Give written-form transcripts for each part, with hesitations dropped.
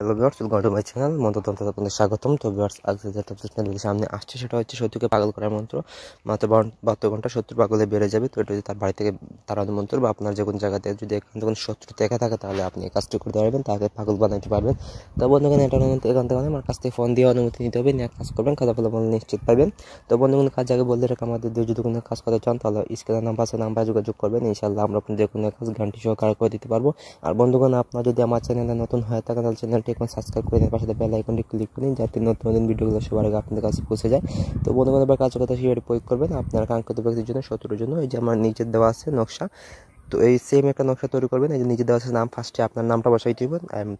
Hello viewers, welcome to my channel Mantratantra আপনাদের স্বাগতম। তো ভিউয়ার্স, আজকে যেটা আপনাদের সামনে আসছে সেটা হচ্ছে শত্রুকে পাগল করার মন্ত্র। মাত্র 72 ঘন্টা শত্রু পাগলে বেড়ে যাবে। তো এটা যদি তার বাড়ি থেকে তাড়ানোর মন্ত্র বা আপনার যে কোনো জায়গাতে যদি এখান থেকে শত্রু দেখা থাকে তাহলে আপনি এই কাজটি করতে পারবেন, তাকে পাগল বানাইতে পারবেন। তো বন্ধুগণ, এটা এখান থেকে আমার কাছ থেকে ফোন দিয়ে অনুমতি নিতে হবে, নিয়ে কাজ করবেন, কাজ ফলাফল নিশ্চিত পাবেন। তো বন্ধুগণ, কাজ আগে বলতে রেখে আমাদের দিয়ে যদি কোনো কাজ করতে চান তাহলে স্ক্রিনের নাম্বার আছে, নাম্বার যোগাযোগ করবেন। ইনশাআল্লাহ আমরা যে কোনো কাজ গ্যারান্টি সহকারে করে দিতে পারবো। আর বন্ধুগণ, আপনারা যদি আমার চ্যানেলে নতুন হয়ে থাকেন তাহলে চ্যানেলটি এখন সাবস্ক্রাইব করে পাশে বেল আইকনটি ক্লিক করুন, যাতে নতুন নতুন ভিডিওগুলো সবার আগে আপনাদের কাছে পৌঁছে যায়। তো বন্ধুগণ, এবার কাজ কথা সেভাবে প্রয়োগ করবেন আপনার কাঙ্ক্ষিত ব্যক্তির জন্য, শত্রুর জন্য। এই যে আমার নিচের দেওয়া আছে নকশা, তো এই সেম একটা নকশা তৈরি করবেন। এই যে নিচে দেওয়া আছে নাম, ফার্স্টে আপনার নামটা বসাই দিব,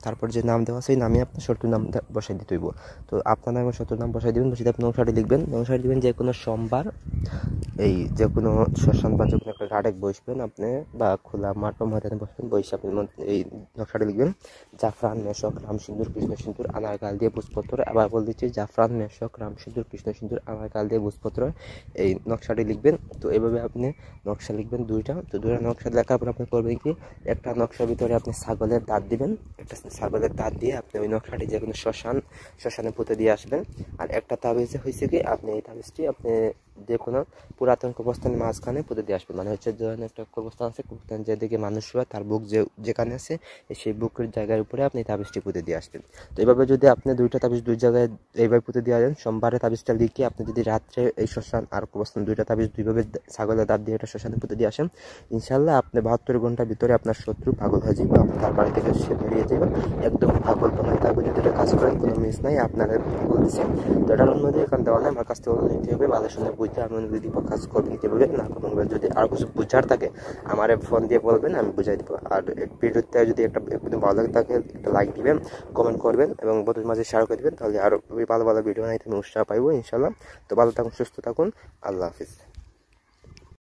তারপর যে নাম দেওয়া আছে এই নামে আপনার শত্রুর নাম বসাই দিতে হইব। তো আপনার নাম এবং শত্রুর নাম বসাই দেবেন, বসে আপনি নকশাটি লিখবেন। নকশাটি দেবেন যে কোনো সোমবার, এই যে কোনো শ্মশান বা যে কোনো একটা ঘাটে বসবেন আপনি, বা খোলা মাঠ বা ময়দানে বসবেন, বসে আপনি এই নকশাটি লিখবেন। জাফরান, মেশক, রাম সিন্দুর, কৃষ্ণ সিন্দুর, আনার গাল দিয়ে ভোজপত্র। আবার বলে দিচ্ছি, জাফরান, মেশক, রাম সিন্দুর, কৃষ্ণ সিন্দুর, আনার গাল দিয়ে ভোজপত্র, এই নকশাটি লিখবেন। তো এইভাবে আপনি নকশা লিখবেন দুইটা। তো দুইটা নকশা লেখার পর আপনি করবেন কি, একটা নকশার ভিতরে আপনি ছাগলের দাঁত দিবেন, একটা ছাগলের দাঁত দিয়ে আপনি ওই নকশাটি যে কোনো শ্মশানে পুঁতে দিয়ে আসবেন। আর একটা তাবিজে হয়েছে কি, আপনি এই তাবিজটি আপনি যে কোনো পুরাতন কবরস্থানের মাঝখানে পুঁতে দিয়ে আসবেন। মানে হচ্ছে ধরেন একটা কবরস্থান আছে, কবরস্থান যেদিকে মানুষ হয় তার বুক যেখানে আছে সেই বুকের জায়গার উপরে আপনি তাবিজটি পুঁতে দিয়ে আসবেন। তো এইভাবে যদি আপনি দুইটা তাবিজ দুই জায়গায় এইভাবে পুঁতে দিয়ে আসেন, সোমবারে তাবিজটা লিখে আপনি যদি রাত্রে এই শ্মশান আর কবরস্থান দুইটা তাবিজ দুইভাবে ছাগলের দাঁত দিয়ে এটা শ্মশানে পুঁতে দিয়ে আসেন, ইনশাল্লাহ আপনি 72 ঘন্টার ভিতরে আপনার শত্রু পাগল হয়ে যাবে, আপনি তার বাড়ি থেকে সে বেরিয়ে যাবেন, একদম পাগল বানায় থাকবে। যদি এটা কাজ করেন কোনো মিস নাই, আপনারা বলতেছি। তো এটার অনুমতি এখান দেওয়া নাই, আমার কাছ থেকে অনুমতি নিতে হবে, ভালো শুনে বুঝতে আমি অনুমতি দিব, কাজ করবেন কীভাবে না করবেন। যদি আর কিছু বুঝার থাকে আমার ফোন দিয়ে বলবেন, আমি বুঝাই দেবো। আর ভিডিওতে যদি একটা ভালো লাগে থাকে একটা লাইক দিবেন, কমেন্ট করবেন এবং বন্ধুদের মাঝে শেয়ার করে দেবেন, তাহলে আরও ভালো ভালো ভিডিও বানাইতে আমি উৎসাহ পাইবো ইনশাল্লাহ। তো ভালো থাকুন, সুস্থ থাকুন, আল্লাহ হাফিজ।